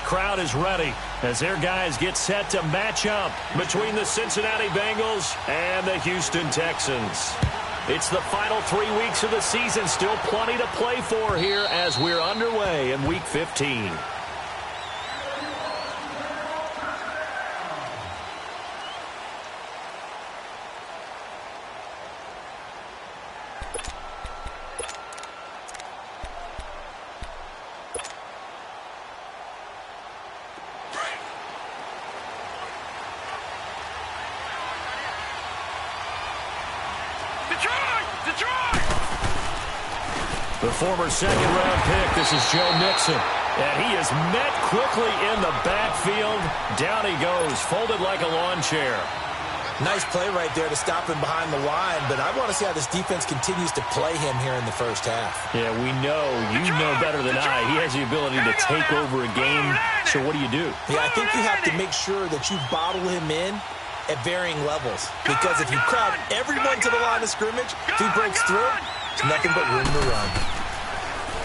crowd is ready as their guys get set to match up between the Cincinnati Bengals and the Houston Texans. It's the final 3 weeks of the season. Still plenty to play for here as we're underway in Week 15. The former second-round pick, this is Joe Mixon. And he is met quickly in the backfield. Down he goes, folded like a lawn chair. Nice play right there to stop him behind the line, but I want to see how this defense continues to play him here in the first half. Yeah, we know, you know better than I, he has the ability to take over a game. So what do you do? Yeah, I think you have to make sure that you bottle him in at varying levels, because if you crowd everyone to the line of scrimmage, if he breaks through, there's nothing but room to run.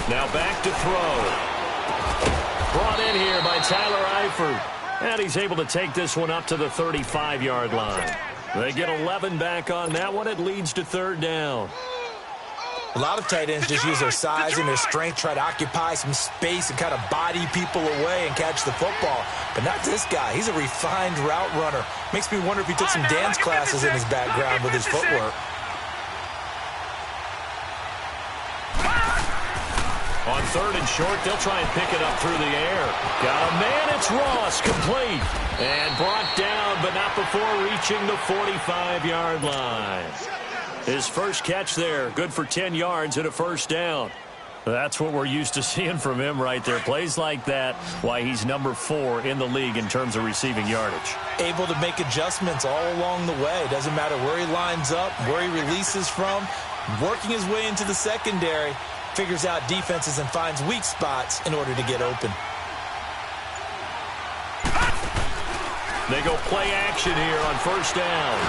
Now back to throw. Brought in here by Tyler Eifert. And he's able to take this one up to the 35-yard line. They get 11 back on that one. It leads to third down. A lot of tight ends just use their size and their strength, try to occupy some space and kind of body people away and catch the football. But not this guy. He's a refined route runner. Makes me wonder if he took some dance classes in his background with his footwork. On third and short, they'll try and pick it up through the air. Got a man, it's Ross, complete. And brought down, but not before reaching the 45-yard line. His first catch there, good for 10 yards and a first down. That's what we're used to seeing from him right there. Plays like that, why he's number 4 in the league in terms of receiving yardage. Able to make adjustments all along the way. Doesn't matter where he lines up, where he releases from. Working his way into the secondary. Figures out defenses and finds weak spots in order to get open. They go play action here on first down.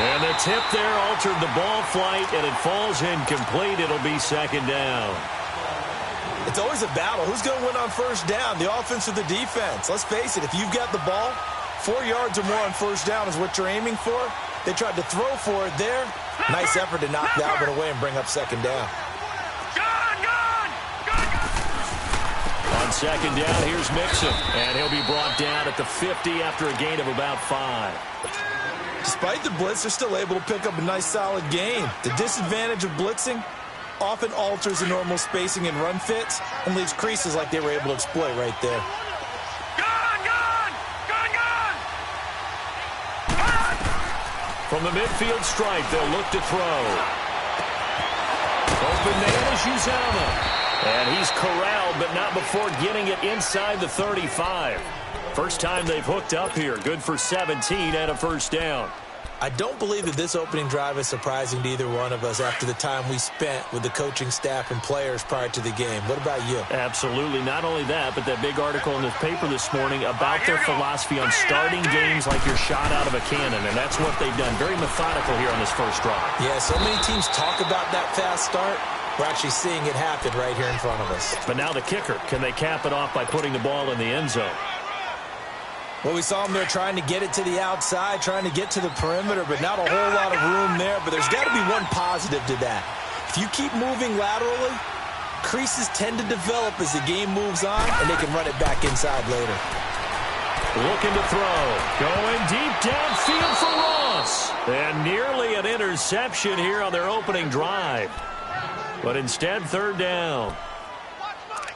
And the tip there altered the ball flight, and it falls incomplete. It'll be second down. It's always a battle. Who's going to win on first down, the offense or the defense? Let's face it, if you've got the ball, 4 yards or more on first down is what you're aiming for. They tried to throw for it there. Nice effort to knock that one away and bring up second down. On second down, here's Mixon. And he'll be brought down at the 50 after a gain of about 5. Despite the blitz, they're still able to pick up a nice, solid gain. The disadvantage of blitzing often alters the normal spacing and run fits and leaves creases like they were able to exploit right there. From the midfield stripe, they'll look to throw. Open man is Uzomah. And he's corralled, but not before getting it inside the 35. First time they've hooked up here. Good for 17 and a first down. I don't believe that this opening drive is surprising to either one of us after the time we spent with the coaching staff and players prior to the game. What about you? Absolutely. Not only that, but that big article in the paper this morning about their philosophy on starting games like you're shot out of a cannon, and that's what they've done. Very methodical here on this first drive. Yeah, so many teams talk about that fast start. We're actually seeing it happen right here in front of us. But now the kicker. Can they cap it off by putting the ball in the end zone? Well, we saw them there trying to get it to the outside, trying to get to the perimeter, but not a whole lot of room there. But there's got to be one positive to that. If you keep moving laterally, creases tend to develop as the game moves on, and they can run it back inside later. Looking to throw. Going deep downfield for Ross. And nearly an interception here on their opening drive. But instead, third down.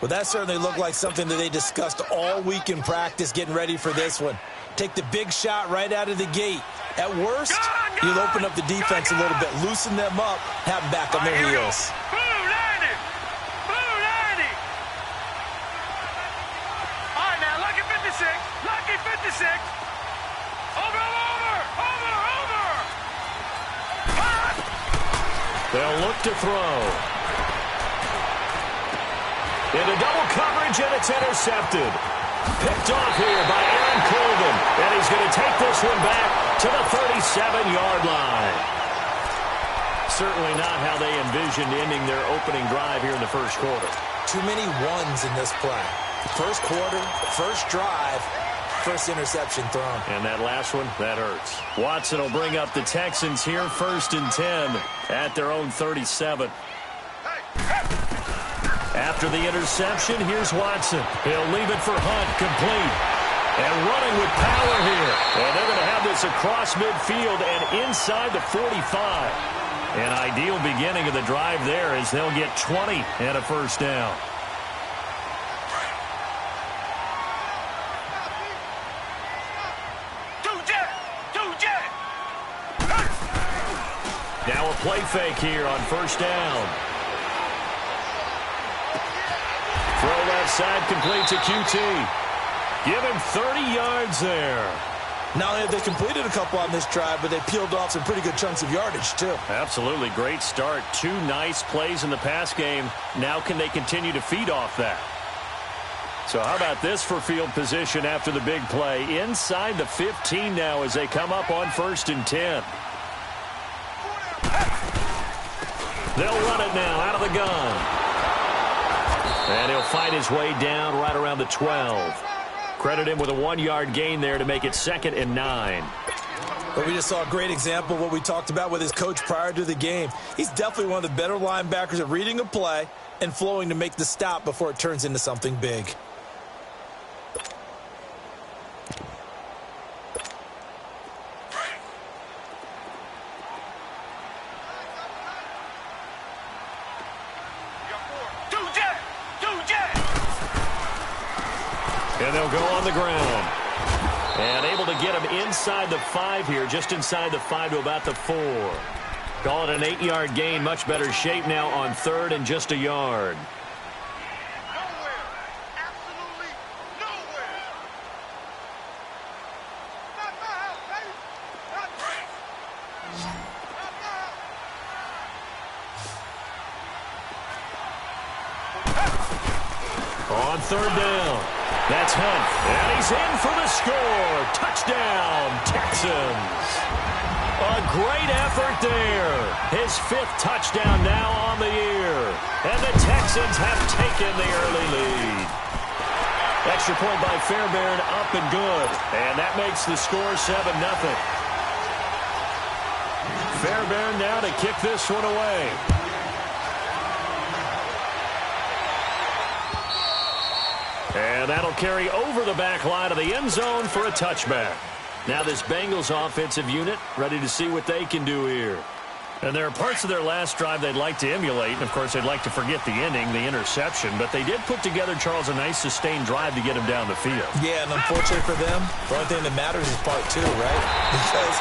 Well, that certainly looked like something that they discussed all week in practice getting ready for this one. Take the big shot right out of the gate. At worst, you'll open up the defense a little bit, loosen them up, have them back on their heels. All right, now, lucky 56. Lucky 56. Over. They'll look to throw. Into double coverage, and it's intercepted. Picked off here by Aaron Colvin. And he's going to take this one back to the 37-yard line. Certainly not how they envisioned ending their opening drive here in the first quarter. Too many ones in this play. First quarter, first drive, first interception thrown. And that last one, that hurts. Watson will bring up the Texans here, 1st and 10 at their own 37. After the interception, here's Watson. He'll leave it for Hunt, complete. And running with power here. And they're going to have this across midfield and inside the 45. An ideal beginning of the drive there as they'll get 20 and a first down. Now a play fake here on first down. Throw left side, complete to QT. Give him 30 yards there. Not only have they completed a couple on this drive, but they peeled off some pretty good chunks of yardage, too. Absolutely. Great start. 2 nice plays in the pass game. Now can they continue to feed off that? So how about this for field position after the big play? Inside the 15 now as they come up on 1st and 10. They'll run it now out of the gun. And he'll fight his way down right around the 12. Credit him with a 1-yard gain there to make it 2nd and 9. But we just saw a great example of what we talked about with his coach prior to the game. He's definitely one of the better linebackers at reading a play and flowing to make the stop before it turns into something big. And they'll go on the ground. And able to get him inside the 5 here, just inside the 5 to about the 4. Call it an 8-yard gain, much better shape now on 3rd and just a yard. Nowhere. Absolutely nowhere. Not my house, baby. Not my house. On 3rd down. That's Hunt, and he's in for the score. Touchdown, Texans. A great effort there. His 5th touchdown now on the year. And the Texans have taken the early lead. Extra point by Fairbairn, up and good. And that makes the score 7-0. Fairbairn now to kick this one away. And that'll carry over the back line of the end zone for a touchback. Now this Bengals offensive unit ready to see what they can do here. And there are parts of their last drive they'd like to emulate. And, of course, they'd like to forget the ending, the interception. But they did put together, Charles, a nice sustained drive to get him down the field. Yeah, and unfortunately for them, the only thing that matters is part 2, right? Because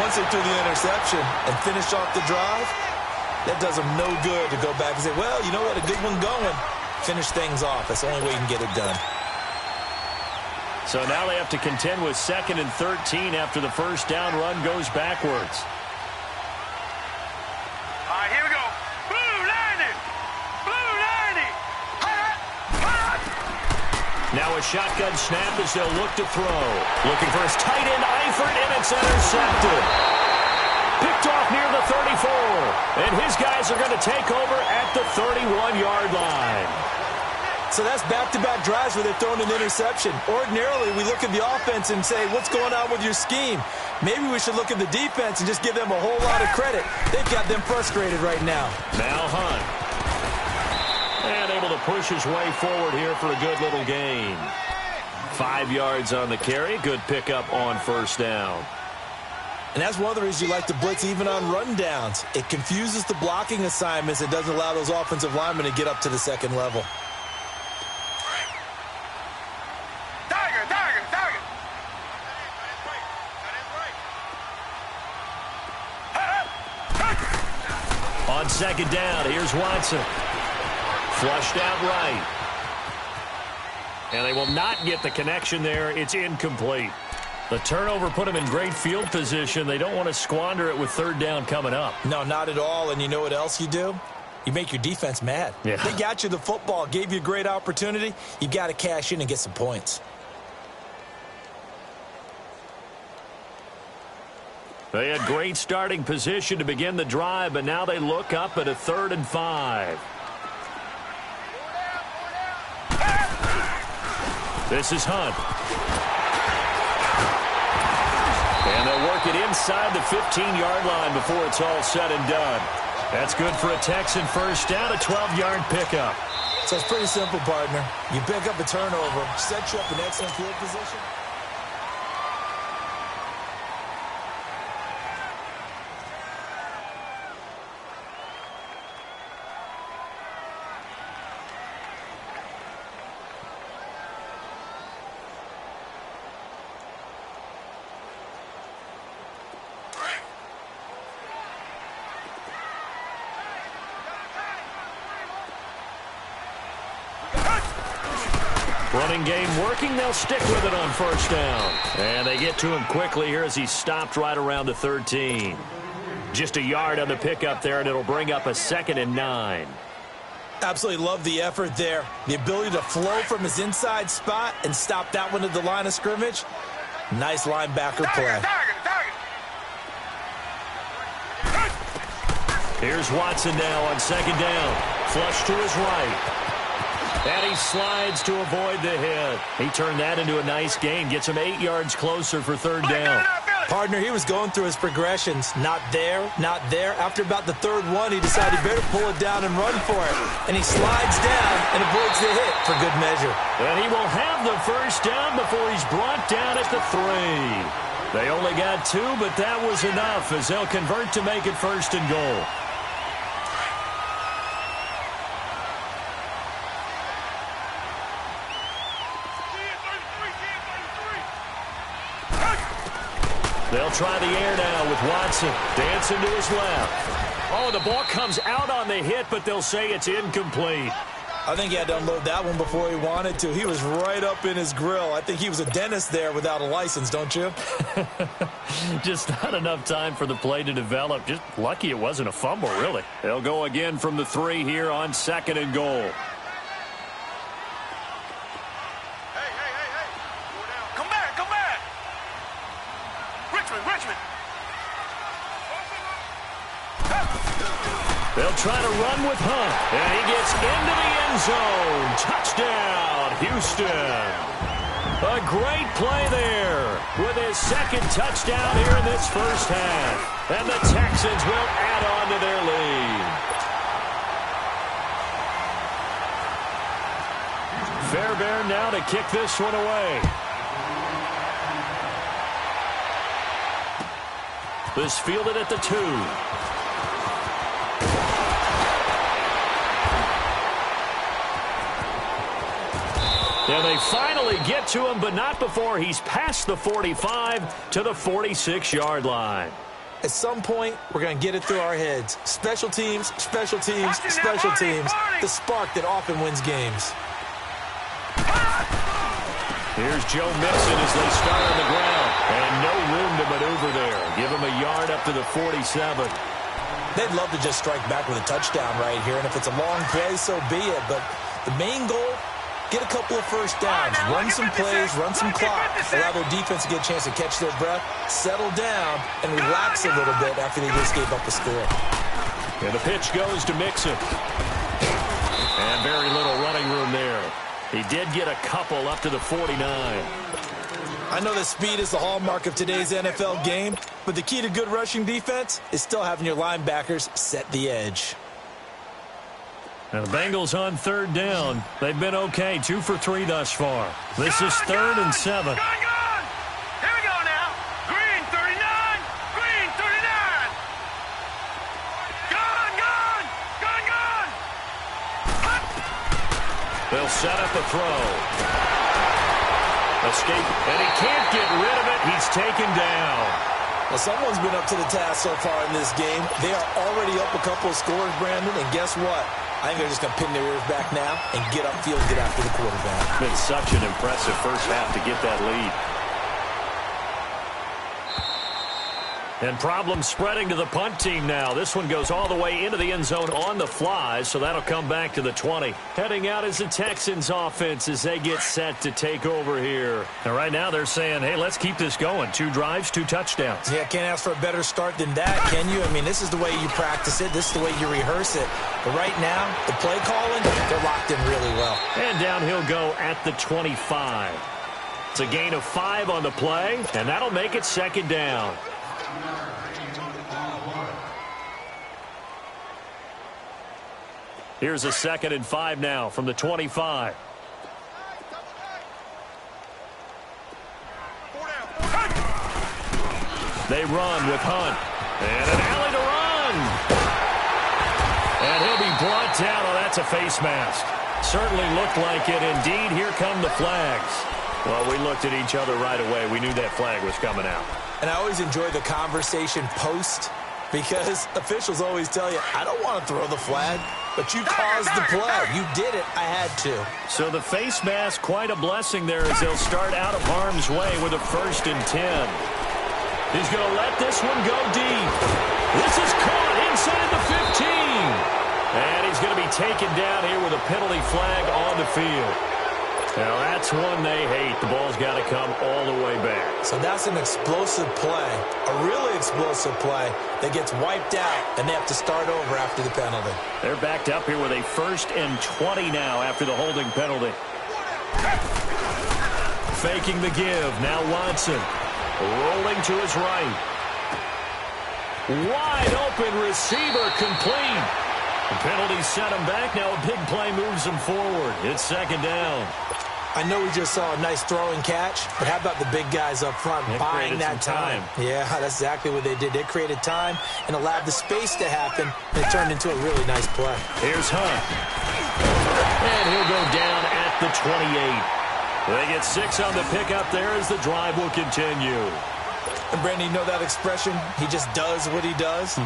once they threw the interception and finished off the drive, that does them no good to go back and say, well, you know what, a good one going. Finish things off. That's the only way you can get it done. So now they have to contend with 2nd and 13 after the first down run goes backwards. All right, here we go. Blue 90. Blue 90. Hot. Now a shotgun snap as they'll look to throw. Looking for his tight end, Eifert, and it's intercepted. Picked off near the 34. And his guys are going to take over at the 31-yard line. So that's back-to-back drives where they're throwing an interception. Ordinarily, we look at the offense and say, what's going on with your scheme? Maybe we should look at the defense and just give them a whole lot of credit. They've got them frustrated right now. Now Hunt. And able to push his way forward here for a good little gain. 5 yards on the carry. Good pickup on first down. And that's one of the reasons you like to blitz even on rundowns. It confuses the blocking assignments. It doesn't allow those offensive linemen to get up to the second level. On 2nd down, here's Watson. Flushed out right. And they will not get the connection there. It's incomplete. The turnover put them in great field position. They don't want to squander it with 3rd down coming up. No, not at all. And you know what else you do? You make your defense mad. Yeah. They got you the football, gave you a great opportunity. You got to cash in and get some points. They had great starting position to begin the drive, but now they look up at a 3rd and 5. This is Hunt. And they'll work it inside the 15-yard line before it's all said and done. That's good for a Texan first down, a 12-yard pickup. So it's pretty simple, partner. You pick up a turnover, set you up in excellent field position. Running game working. They'll stick with it on first down. And they get to him quickly here as he's stopped right around the 13. Just a yard on the pickup there, and it'll bring up a 2nd and 9. Absolutely love the effort there. The ability to flow from his inside spot and stop that one at the line of scrimmage. Nice linebacker play. Here's Watson now on 2nd down. Flush to his right. And he slides to avoid the hit. He turned that into a nice gain. Gets him 8 yards closer for 3rd down. Partner, he was going through his progressions. Not there, not there. After about the 3rd one, he decided he better pull it down and run for it. And he slides down and avoids the hit for good measure. And he will have the first down before he's brought down at the 3. They only got 2, but that was enough as they'll convert to make it 1st and goal. They'll try the air now with Watson dancing to his left. Oh, the ball comes out on the hit, but they'll say it's incomplete. I think he had to unload that one before he wanted to. He was right up in his grill. I think he was a dentist there without a license, don't you? Just not enough time for the play to develop. Just lucky it wasn't a fumble, really. They'll go again from the 3 here on 2nd and goal. They'll try to run with Hunt, and he gets into the end zone. Touchdown, Houston. A great play there with his 2nd touchdown here in this first half. And the Texans will add on to their lead. Fairbairn now to kick this one away. This fielded at the 2. And they finally get to him, but not before he's past the 45 to the 46-yard line. At some point, we're going to get it through our heads. Special teams, special teams, special teams. The spark that often wins games. Here's Joe Mixon as they start on the ground. And no room to maneuver there. Give him a yard up to the 47. They'd love to just strike back with a touchdown right here. And if it's a long play, so be it. But the main goal, get a couple of first downs, run some plays, run some clock, allow their defense to get a chance to catch their breath, settle down, and relax a little bit after they just gave up a score. And the pitch goes to Mixon. And very little running room there. He did get a couple up to the 49. I know that speed is the hallmark of today's NFL game, but the key to good rushing defense is still having your linebackers set the edge. And the Bengals on 3rd down. They've been okay, 2 for 3 thus far. This is 3rd and 7. Here we go now. Green 39. Green 39. Gone. They'll set up a throw. Escape, and he can't get rid of it. He's taken down. Well, someone's been up to the task so far in this game. They are already up a couple of scores, Brandon, and guess what? I think they're just going to pin their ears back now and get upfield, get after the quarterback. Been such an impressive first half to get that lead. And problems spreading to the punt team now. This one goes all the way into the end zone on the fly, so that'll come back to the 20. Heading out is the Texans offense as they get set to take over here. And right now they're saying, hey, let's keep this going. 2 drives, 2 touchdowns. Yeah, can't ask for a better start than that, can you? I mean, this is the way you practice it. This is the way you rehearse it. But right now, the play calling, they're locked in really well. And down he'll go at the 25. It's a gain of 5 on the play, and that'll make it second down. Here's a 2nd and 5 now from the 25. They run with Hunt. And an alley to run. And he'll be brought down. Oh, that's a face mask. Certainly looked like it. Indeed, here come the flags. Well, we looked at each other right away. We knew that flag was coming out. And I always enjoy the conversation post because officials always tell you, I don't want to throw the flag, but you caused the play. You did it. I had to. So the face mask, quite a blessing there as they'll start out of harm's way with a 1st and 10. He's going to let this one go deep. This is caught inside the 15. And he's going to be taken down here with a penalty flag on the field. Now, that's one they hate. The ball's got to come all the way back. So that's an explosive play, a really explosive play that gets wiped out, and they have to start over after the penalty. They're backed up here with a 1st and 20 now after the holding penalty. Faking the give. Now Watson rolling to his right. Wide open receiver complete. The penalty set him back. Now a big play moves him forward. It's second down. I know we just saw a nice throwing catch, but how about the big guys up front buying that time? Yeah, that's exactly what they did. They created time and allowed the space to happen, and it turned into a really nice play. Here's Hunt. And he'll go down at the 28. They get 6 on the pickup there as the drive will continue. And, Brandon, you know that expression? He just does what he does?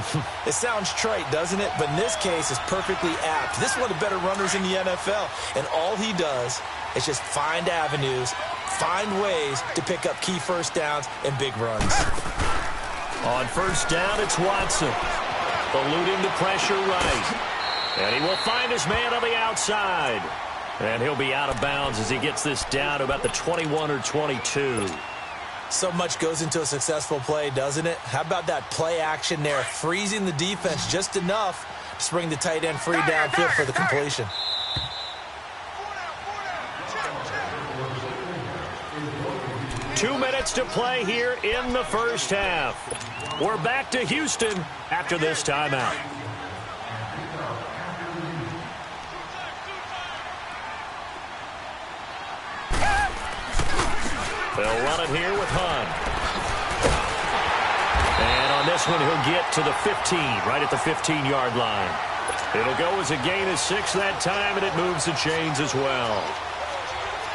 It sounds trite, doesn't it? But in this case, it's perfectly apt. This is one of the better runners in the NFL, and all he does is just find avenues, find ways to pick up key 1st downs and big runs. On 1st down, it's Watson. Eluding the pressure right. And he will find his man on the outside. And he'll be out of bounds as he gets this down to about the 21 or 22. So much goes into a successful play, doesn't it? How about that play action there, freezing the defense just enough to bring the tight end free downfield for the completion. Two minutes to play here in the 1st half. We're back to Houston after this timeout. They'll run it here with Hunt. And on this one, he'll get to the 15, right at the 15-yard line. It'll go as a gain of 6 that time, and it moves the chains as well.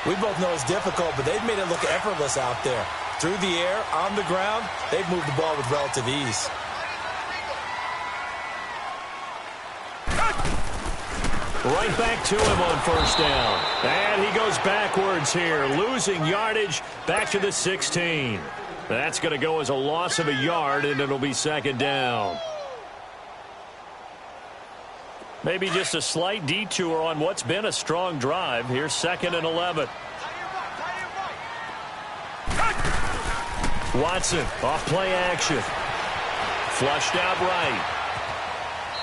We both know it's difficult, but they've made it look effortless out there. Through the air, on the ground, they've moved the ball with relative ease. Right back to him on 1st down. And he goes backwards here, losing yardage back to the 16. That's going to go as a loss of a yard, and it'll be second down. Maybe just a slight detour on what's been a strong drive. Here's 2nd and 11. Watson, off play action. Flushed out right.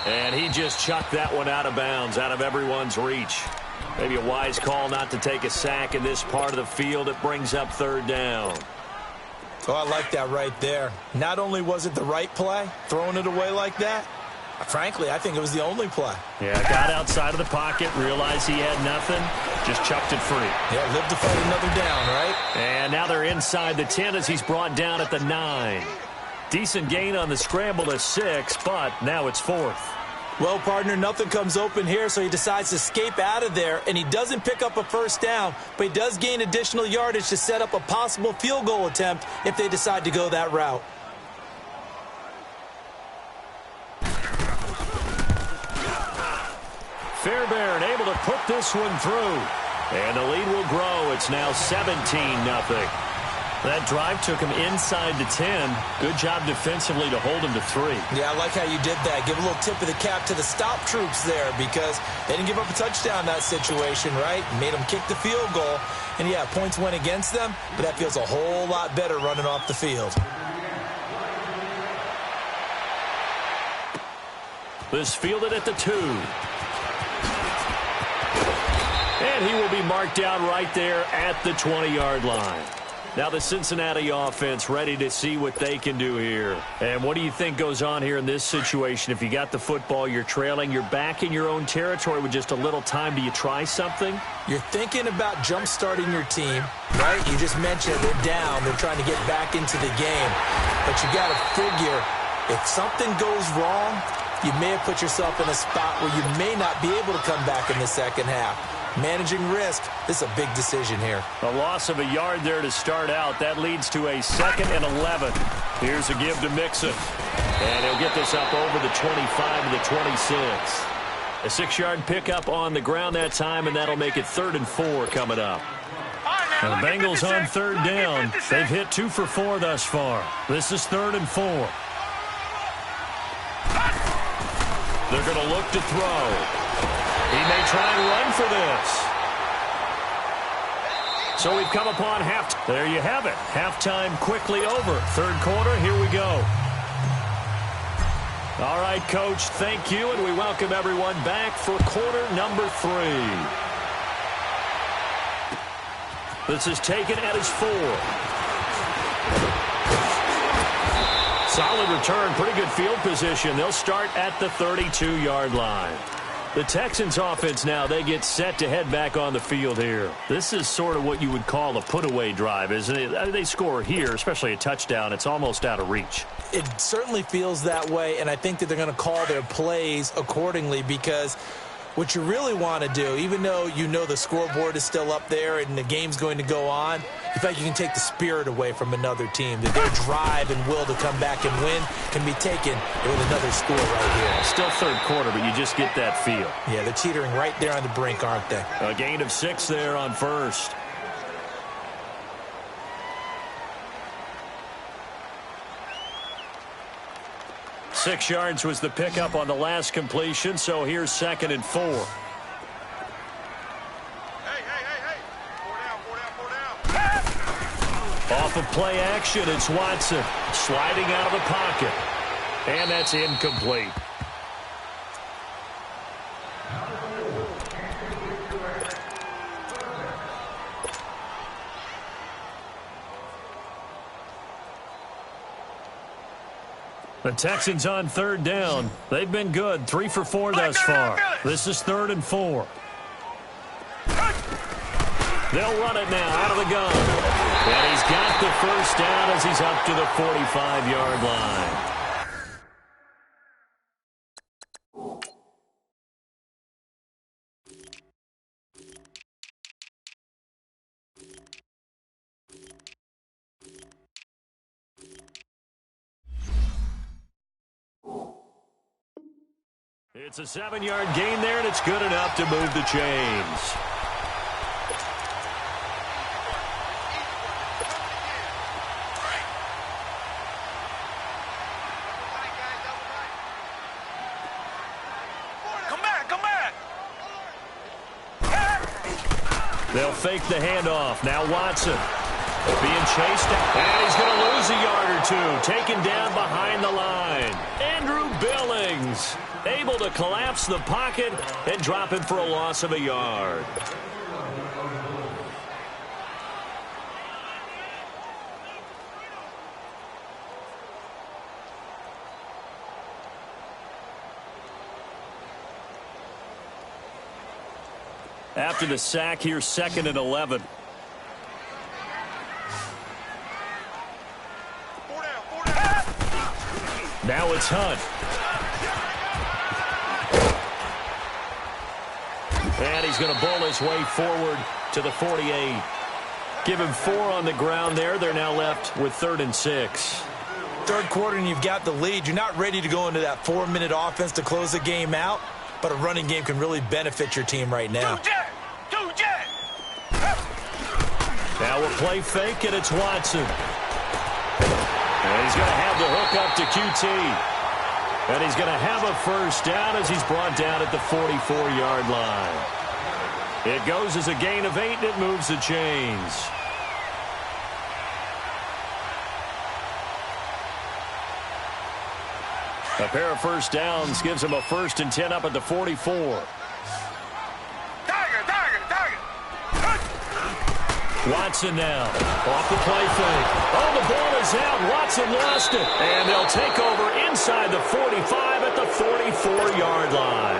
And he just chucked that one out of bounds, out of everyone's reach. Maybe a wise call not to take a sack in this part of the field. It brings up 3rd down. Oh, I like that right there. Not only was it the right play, throwing it away like that, frankly, I think it was the only play. Yeah, got outside of the pocket, realized he had nothing, just chucked it free. Yeah, lived to fight another down, right? And now they're inside the 10 as he's brought down at the 9. Decent gain on the scramble to 6, but now it's 4th. Well, partner, nothing comes open here, so he decides to escape out of there, and he doesn't pick up a 1st down, but he does gain additional yardage to set up a possible field goal attempt if they decide to go that route. Fairbairn able to put this one through. And the lead will grow. It's now 17-0. That drive took him inside the 10. Good job defensively to hold him to 3. Yeah, I like how you did that. Give a little tip of the cap to the stop troops there because they didn't give up a touchdown in that situation, right? Made them kick the field goal. And, yeah, points went against them, but that feels a whole lot better running off the field. This fielded at the 2. And he will be marked down right there at the 20-yard line. Now the Cincinnati offense ready to see what they can do here. And what do you think goes on here in this situation? If you got the football, you're trailing, you're back in your own territory with just a little time. Do you try something? You're thinking about jump-starting your team, right? You just mentioned they're down. They're trying to get back into the game. But you got to figure if something goes wrong, you may have put yourself in a spot where you may not be able to come back in the second half. Managing risk, this is a big decision here. A loss of a yard there to start out. That leads to a 2nd and 11. Here's a give to Mixon. And he'll get this up over the 25 to the 26. A 6-yard pickup on the ground that time, and that'll make it 3rd and 4 coming up. Now the Bengals on 3rd down. They've hit 2 for 4 thus far. This is 3rd and 4. They're going to look to throw. He may try and run for this. So we've come upon halftime. There you have it. Halftime quickly over. 3rd quarter, here we go. All right, Coach, thank you, and we welcome everyone back for quarter number 3. This is taken at his 4. Solid return, pretty good field position. They'll start at the 32-yard line. The Texans offense now, they get set to head back on the field here. This is sort of what you would call a put-away drive, isn't it? They score here, especially a touchdown. It's almost out of reach. It certainly feels that way, and I think that they're going to call their plays accordingly because what you really want to do, even though you know the scoreboard is still up there and the game's going to go on, you feel like you can take the spirit away from another team, that their drive and will to come back and win can be taken with another score right here. Still 3rd quarter, but you just get that feel. Yeah, they're teetering right there on the brink, aren't they? A gain of 6 there on 1st. Six yards was the pickup on the last completion, so here's 2nd and 4. Off of play action, it's Watson sliding out of the pocket. And that's incomplete. The Texans on 3rd down. They've been good. 3 for 4 thus far. This is 3rd and 4. They'll run it now out of the gun. And he's got the 1st down as he's up to the 45-yard line. It's a 7-yard gain there, and it's good enough to move the chains. They'll fake the handoff. Now Watson being chased, and he's going to lose a yard or 2. Taken down behind the line. Andrew Billings able to collapse the pocket and drop him for a loss of a yard. After the sack, here's 2nd and 11. Now it's Hunt. And he's going to bowl his way forward to the 48. Give him 4 on the ground there. They're now left with 3rd and 6. 3rd quarter and you've got the lead. You're not ready to go into that 4-minute offense to close the game out, but a running game can really benefit your team right now. Now Now a play fake, and it's Watson. And he's going to have the hook up to QT. And he's going to have a first down as he's brought down at the 44-yard line. It goes as a gain of 8, and it moves the chains. A pair of first downs gives him a 1st and 10 up at the 44. Watson now, off the play fake. Oh, the ball is out. Watson lost it. And they'll take over inside the 45 at the 44-yard line.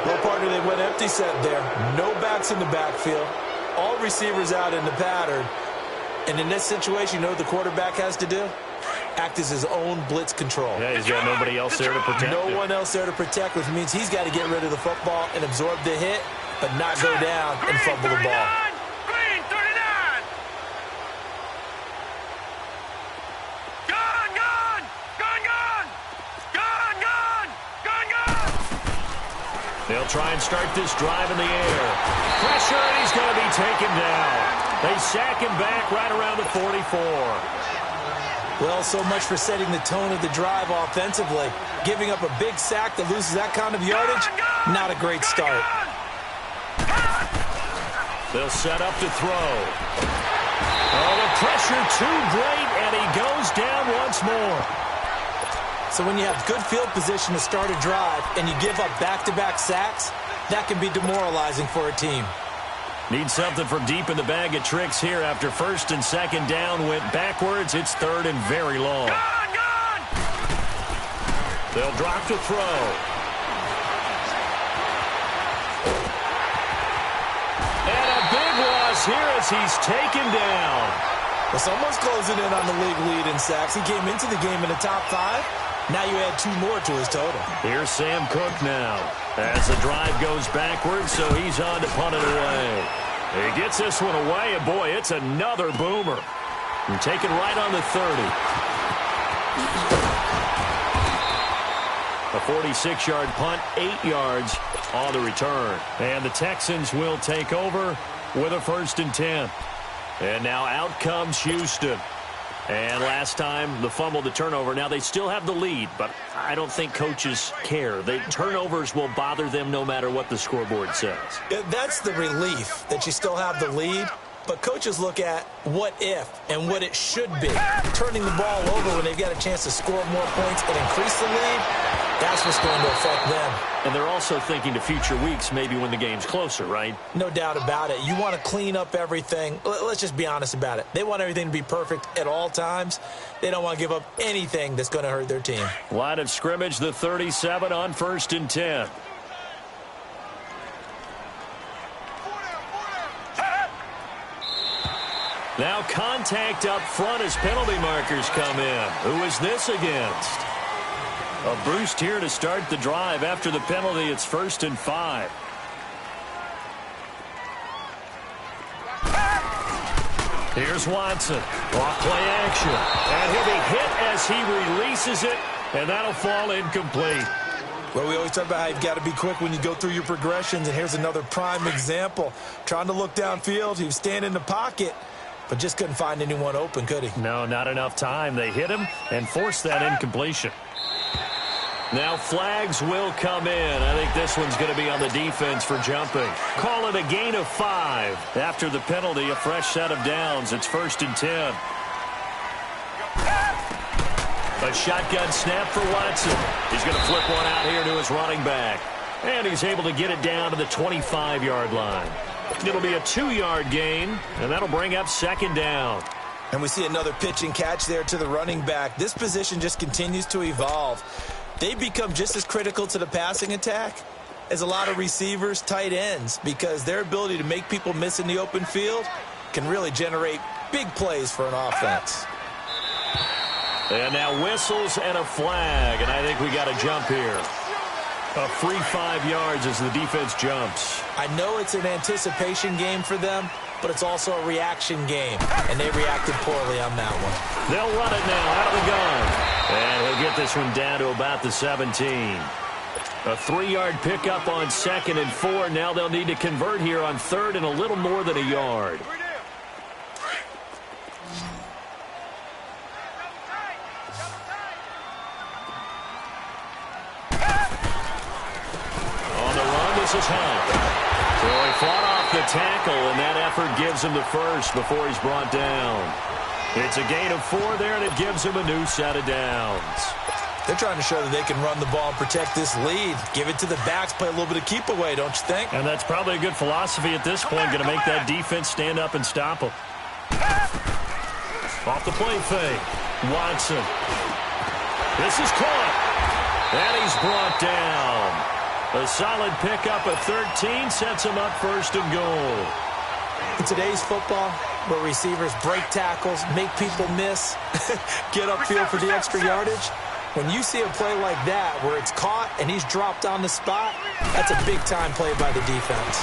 Well, partner, they went empty set there. No backs in the backfield. All receivers out in the pattern. And in this situation, you know what the quarterback has to do? Act as his own blitz control. Yeah, he's got nobody else there to protect him. No one else there to protect, which means he's got to get rid of the football and absorb the hit, but not go down and fumble the ball. They'll try and start this drive in the air. Pressure, and he's going to be taken down. They sack him back right around the 44. Well, so much for setting the tone of the drive offensively. Giving up a big sack that loses that kind of yardage, not a great start. They'll set up to throw. Oh, the pressure too great, and he goes down once more. So when you have good field position to start a drive and you give up back-to-back sacks, that can be demoralizing for a team. Need something from deep in the bag of tricks here after 1st and 2nd down went backwards. It's 3rd and very long. They'll drop to throw. And a big loss here as he's taken down. Well, someone's closing in on the league lead in sacks. He came into the game in the top 5. Now you add 2 more to his total. Here's Sam Cook now. As the drive goes backwards, so he's on to punt it away. He gets this one away, and boy, it's another boomer. And taken right on the 30. A 46-yard punt, 8 yards on the return. And the Texans will take over with a 1st and 10. And now out comes Houston. And last time, the fumble, the turnover. Now, they still have the lead, but I don't think coaches care. The turnovers will bother them no matter what the scoreboard says. That's the relief, that you still have the lead. But coaches look at what if and what it should be. Turning the ball over when they've got a chance to score more points and increase the lead, that's what's going to affect them. And they're also thinking to future weeks, maybe when the game's closer, right? No doubt about it. You want to clean up everything. Let's just be honest about it. They want everything to be perfect at all times. They don't want to give up anything that's going to hurt their team. Line of scrimmage, the 37 on 1st and 10. Now contact up front as penalty markers come in. Who is this against? A boost here to start the drive. After the penalty, it's 1st and 5. Here's Watson. Off play action. And he'll be hit as he releases it, and that'll fall incomplete. Well, we always talk about how you've got to be quick when you go through your progressions, and here's another prime example. Trying to look downfield, he was standing in the pocket, but just couldn't find anyone open, could he? No, not enough time. They hit him and forced that incompletion. Now flags will come in. I think this one's going to be on the defense for jumping. Call it a gain of 5. After the penalty, a fresh set of downs. It's 1st and 10. A shotgun snap for Watson. He's going to flip one out here to his running back. And he's able to get it down to the 25-yard line. It'll be a 2-yard gain, and that'll bring up 2nd down. And we see another pitch and catch there to the running back. This position just continues to evolve. They become just as critical to the passing attack as a lot of receivers, tight ends, because their ability to make people miss in the open field can really generate big plays for an offense. And now whistles and a flag, and I think we got a jump here. A free 5 yards as the defense jumps. I know it's an anticipation game for them, but it's also a reaction game, and they reacted poorly on that one. They'll run it now out of the gun. And he'll get this one down to about the 17. A 3-yard pickup on 2nd and 4. Now they'll need to convert here on 3rd and a little more than a yard. is Hunt. So he fought off the tackle, and that effort gives him the first before he's brought down. It's a gain of 4 there, and it gives him a new set of downs. They're trying to show that they can run the ball and protect this lead. Give it to the backs, play a little bit of keep away, don't you think? And that's probably a good philosophy at this point, going to make that defense stand up and stop them. Off the play fake, Watson. This is caught, and he's brought down. A solid pickup of 13 sets him up first and goal. In today's football, where receivers break tackles, make people miss, get upfield for the extra yardage, when you see a play like that where it's caught and he's dropped on the spot, that's a big-time play by the defense.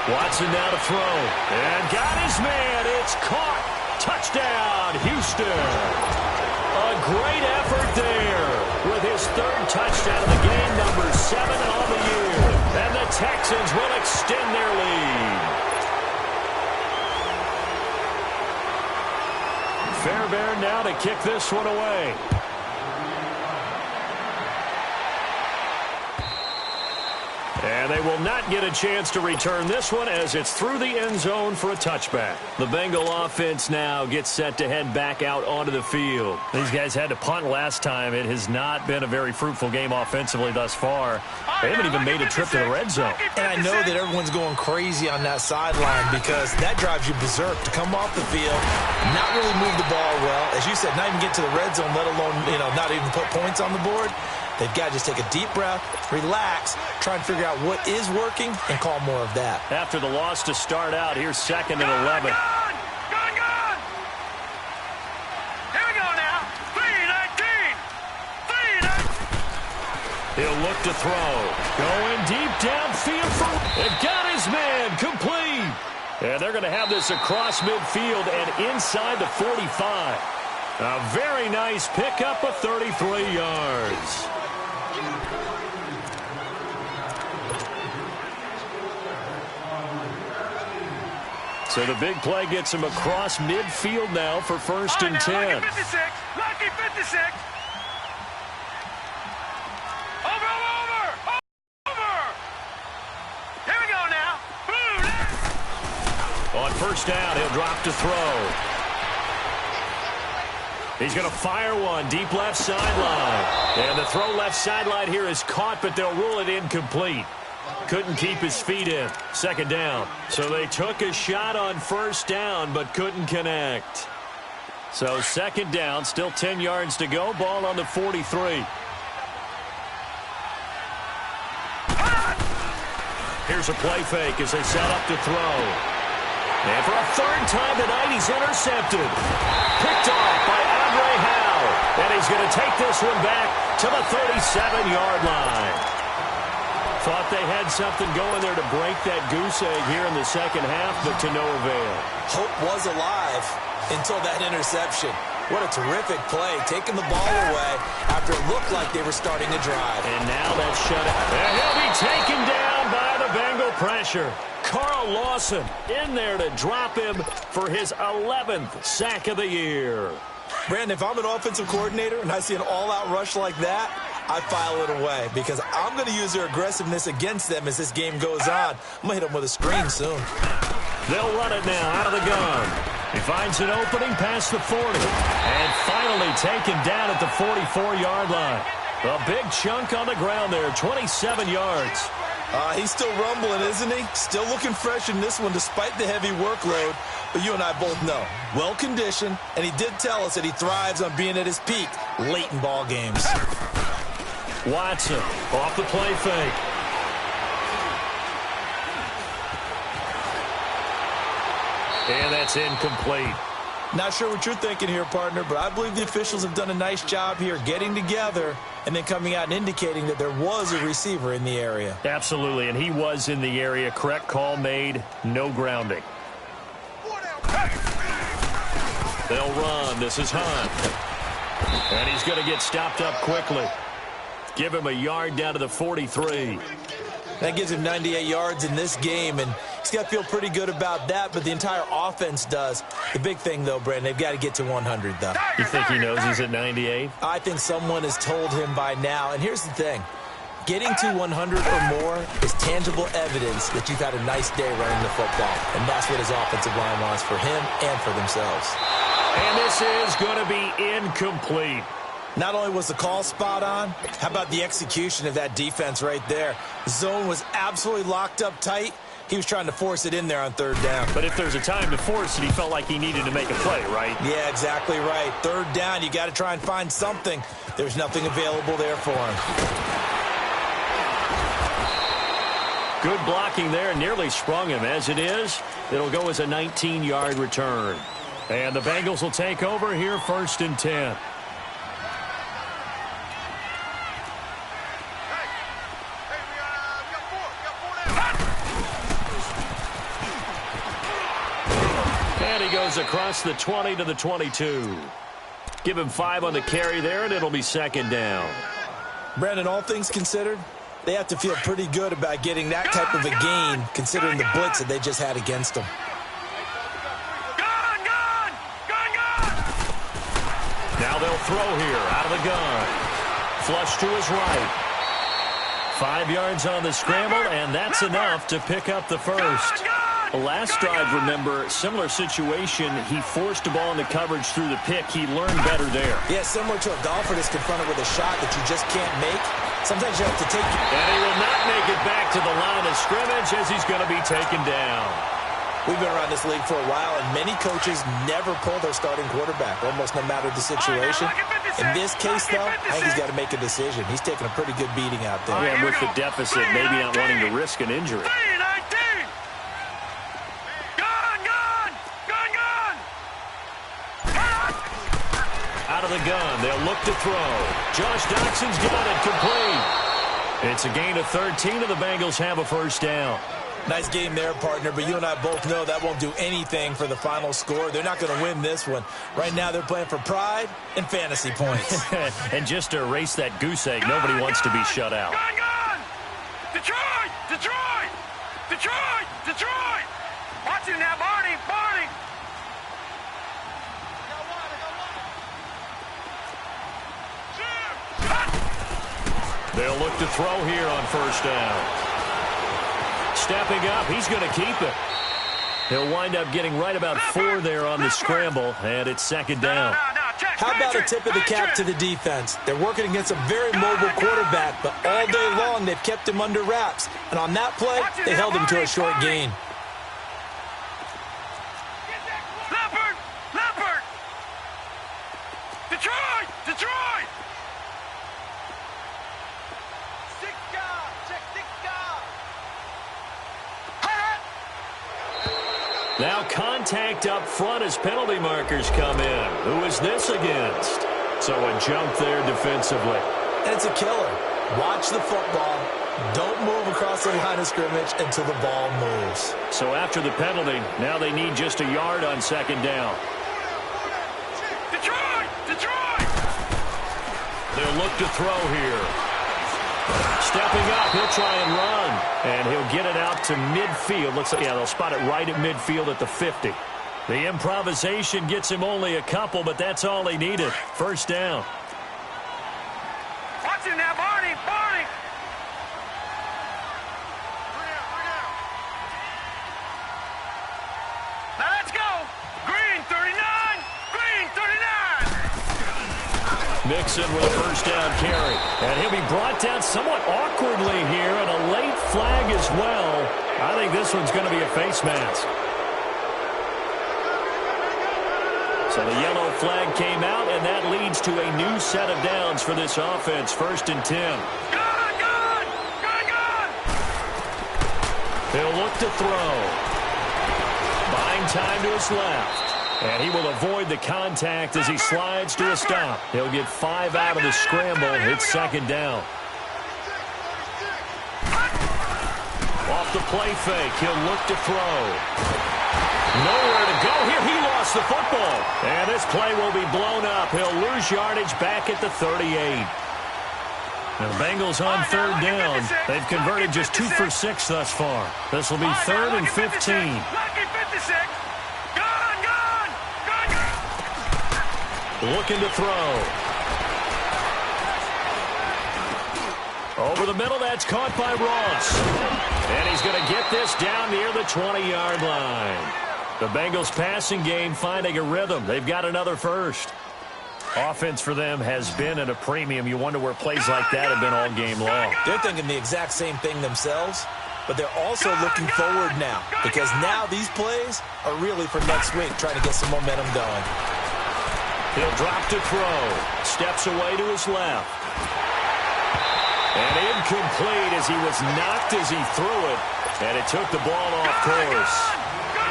Watson now to throw, and got his man. It's caught. Touchdown, Houston. A great effort there with his 3rd touchdown of the game, number 7 on the year. And the Texans will extend their lead. Fairbairn now to kick this one away. And they will not get a chance to return this one as it's through the end zone for a touchback. The Bengal offense now gets set to head back out onto the field. These guys had to punt last time. It has not been a very fruitful game offensively thus far. They haven't even made a trip to the red zone. And I know that everyone's going crazy on that sideline because that drives you berserk to come off the field, not really move the ball well. As you said, not even get to the red zone, let alone, not even put points on the board. They've got to just take a deep breath, relax, try and figure out what is working, and call more of that. After the loss to start out, here's 2nd and 11. Gone! Here we go now. 3-19. He'll look to throw. Going deep downfield for... It got his man complete. And they're going to have this across midfield and inside the 45. A very nice pickup of 33 yards. So the big play gets him across midfield now for 1st and 10. Lucky 56. Lucky 56. Over. Here we go now. On 1st down, he'll drop to throw. He's going to fire one deep left sideline. And the throw left sideline here is caught, but they'll rule it incomplete. Couldn't keep his feet in. 2nd down. So they took a shot on 1st down, but couldn't connect. So 2nd down, still 10 yards to go. Ball on the 43. Here's a play fake as they set up to throw. And for a 3rd time tonight, he's intercepted. Picked off by Andre Howe. And he's going to take this one back to the 37-yard line. Thought they had something going there to break that goose egg here in the 2nd half, but to no avail. Hope was alive until that interception. What a terrific play, taking the ball away after it looked like they were starting to drive. And now that's shut out. And he'll be taken down by the Bengal pressure. Carl Lawson in there to drop him for his 11th sack of the year. Brandon, if I'm an offensive coordinator and I see an all-out rush like that, I file it away because I'm going to use their aggressiveness against them as this game goes on. I'm going to hit them with a screen soon. They'll run it now out of the gun. He finds an opening past the 40. And finally taken down at the 44-yard line. A big chunk on the ground there, 27 yards. He's still rumbling, isn't he? Still looking fresh in this one despite the heavy workload. But you and I both know, well-conditioned, and he did tell us that he thrives on being at his peak late in ball games. Watson off the play fake. And that's incomplete. Not sure what you're thinking here, partner, but I believe the officials have done a nice job here getting together and then coming out and indicating that there was a receiver in the area. Absolutely, and he was in the area. Correct call made, no grounding. They'll run. This is Hunt. And he's going to get stopped up quickly. Give him a yard down to the 43. That gives him 98 yards in this game, and he's got to feel pretty good about that, but the entire offense does. The big thing, though, Brandon, they've got to get to 100, though. You think he knows he's at 98? I think someone has told him by now, and here's the thing. Getting to 100 or more is tangible evidence that you've had a nice day running the football, and that's what his offensive line wants for him and for themselves. And this is going to be incomplete. Not only was the call spot on, how about the execution of that defense right there? The zone was absolutely locked up tight. He was trying to force it in there on third down. But if there's a time to force it, he felt like he needed to make a play, right? Yeah, exactly right. Third down, you got to try and find something. There's nothing available there for him. Good blocking there, nearly sprung him. As it is, it'll go as a 19-yard return. And the Bengals will take over here, 1st and 10. And he goes across the 20 to the 22. Give him 5 on the carry there, and it'll be 2nd down. Brandon, all things considered, they have to feel pretty good about getting that type of a gain, considering the blitz that they just had against them. Now they'll throw here out of the gun. Flush to his right. 5 yards on the scramble, and that's enough to pick up the first. Last drive, remember, similar situation. He forced the ball into coverage through the pick. He learned better there. Yeah, similar to a golfer that's confronted with a shot that you just can't make. Sometimes you have to take it. And he will not make it back to the line of scrimmage as he's going to be taken down. We've been around this league for a while, and many coaches never pull their starting quarterback, almost no matter the situation. In this case, though, I think he's got to make a decision. He's taking a pretty good beating out there. Yeah, and with the deficit, maybe not wanting to risk an injury. Out of the gun, they'll look to throw. Josh Doxson's got it complete. It's a gain of 13, and the Bengals have a 1st down. Nice game there, partner, but you and I both know that won't do anything for the final score. They're not going to win this one. Right now, they're playing for pride and fantasy points. And just to erase that goose egg, nobody wants to be shut out. Detroit! Detroit! Detroit! Detroit! Watch it now, Barney! Barney! They'll look to throw here on 1st down. Stepping up, he's going to keep it. He'll wind up getting right about 4 there on the scramble, and it's 2nd down. How about a tip of the cap to the defense? They're working against a very mobile quarterback, but all day long they've kept him under wraps. And on that play, they held him to a short gain. Leopard! Leopard! Detroit! Detroit! Now contact up front as penalty markers come in. Who is this against? So a jump there defensively. And it's a killer. Watch the football. Don't move across the line of scrimmage until the ball moves. So after the penalty, now they need just a yard on 2nd down. Detroit! Detroit! They'll look to throw here. Stepping up, he'll try and run. And he'll get it out to midfield. Looks like, yeah, they'll spot it right at midfield at the 50. The improvisation gets him only a couple, but that's all he needed. 1st down. Watch it now, Barney! Barney! Now let's go! Green 39! Green 39! Mixon with a 1st down carry. And he'll be brought down somewhat awkwardly here, and a late flag as well. I think this one's going to be a face mask. So the yellow flag came out, and that leads to a new set of downs for this offense. 1st and 10. Gun! Gun! Gun! Gun! He'll look to throw. Buying time to his left. And he will avoid the contact as he slides to a stop. He'll get 5 out of the scramble. It's 2nd down. Off the play fake. He'll look to throw. Nowhere to go here. He lost the football. And this play will be blown up. He'll lose yardage back at the 38. Now the Bengals on 3rd down. They've converted just 2 for 6 thus far. This will be 3rd and 15. Lucky 56! Gun! Gun! Gun! Gun! Looking to throw. Over the middle, that's caught by Ross. And he's going to get this down near the 20-yard line. The Bengals passing game finding a rhythm. They've got another first. Offense for them has been at a premium. You wonder where plays like that have been all game long. They're thinking the exact same thing themselves, but they're also looking forward now because now these plays are really for next week, trying to get some momentum going. He'll drop to throw. Steps away to his left. And incomplete as he was knocked as he threw it. And it took the ball off course.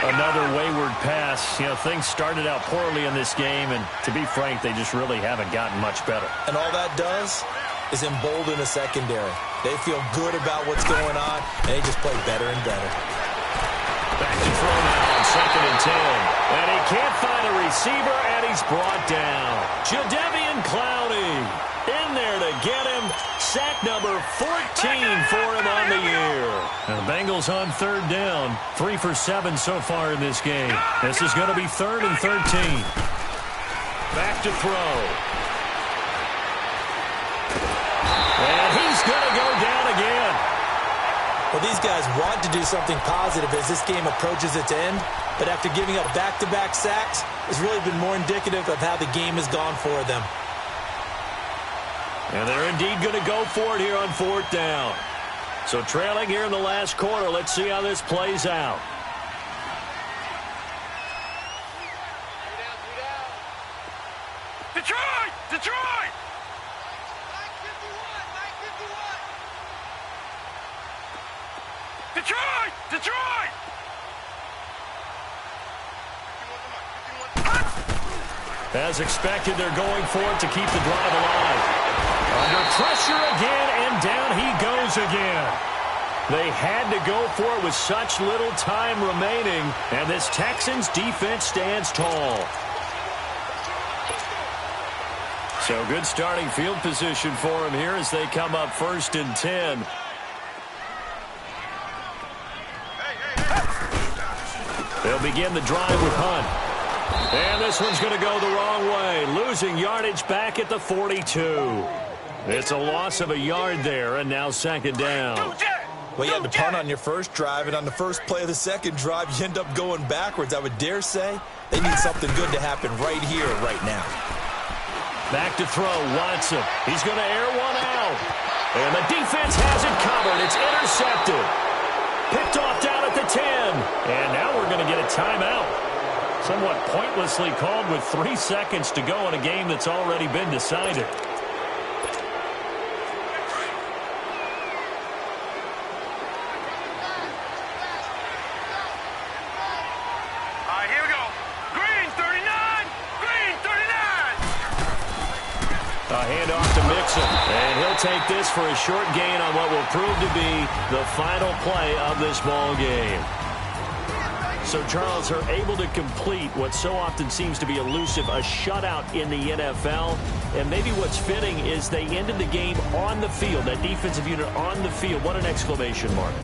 Another wayward pass. You know, things started out poorly in this game, and to be frank, they just really haven't gotten much better. And all that does is embolden a secondary. They feel good about what's going on, and they just play better and better. Back to throw now on 2nd and 10. And he can't find a receiver, and he's brought down. Jadeveon Clowney in there to get him. Sack number 14 for him on the year. And the Bengals on 3rd down. 3 for 7 so far in this game. This is going to be 3rd and 13. Back to throw. And he's going to go down again. Well, these guys want to do something positive as this game approaches its end, but after giving up back-to-back sacks, it's really been more indicative of how the game has gone for them. And they're indeed going to go for it here on 4th down. So trailing here in the last quarter, let's see how this plays out. Detroit! Detroit! Detroit! Detroit! As expected, they're going for it to keep the drive alive. Under pressure again, and down he goes again. They had to go for it with such little time remaining, and this Texans defense stands tall. So good starting field position for him here as they come up 1st and 10. They'll begin the drive with Hunt. And this one's going to go the wrong way, losing yardage back at the 42. It's a loss of a yard there, and now 2nd down. Well, you had to punt on your first drive, and on the first play of the second drive, you end up going backwards. I would dare say they need something good to happen right here, right now. Back to throw, Watson. He's going to air one out. And the defense has it covered. It's intercepted. Picked off down at the 10. And now we're going to get a timeout. Somewhat pointlessly called with 3 seconds to go in a game that's already been decided. Here we go. Green 39! Green 39! A handoff to Mixon. And he'll take this for a short gain on what will prove to be the final play of this ball game. So, Charles, are able to complete what so often seems to be elusive, a shutout in the NFL. And maybe what's fitting is they ended the game on the field, that defensive unit on the field. What an exclamation mark.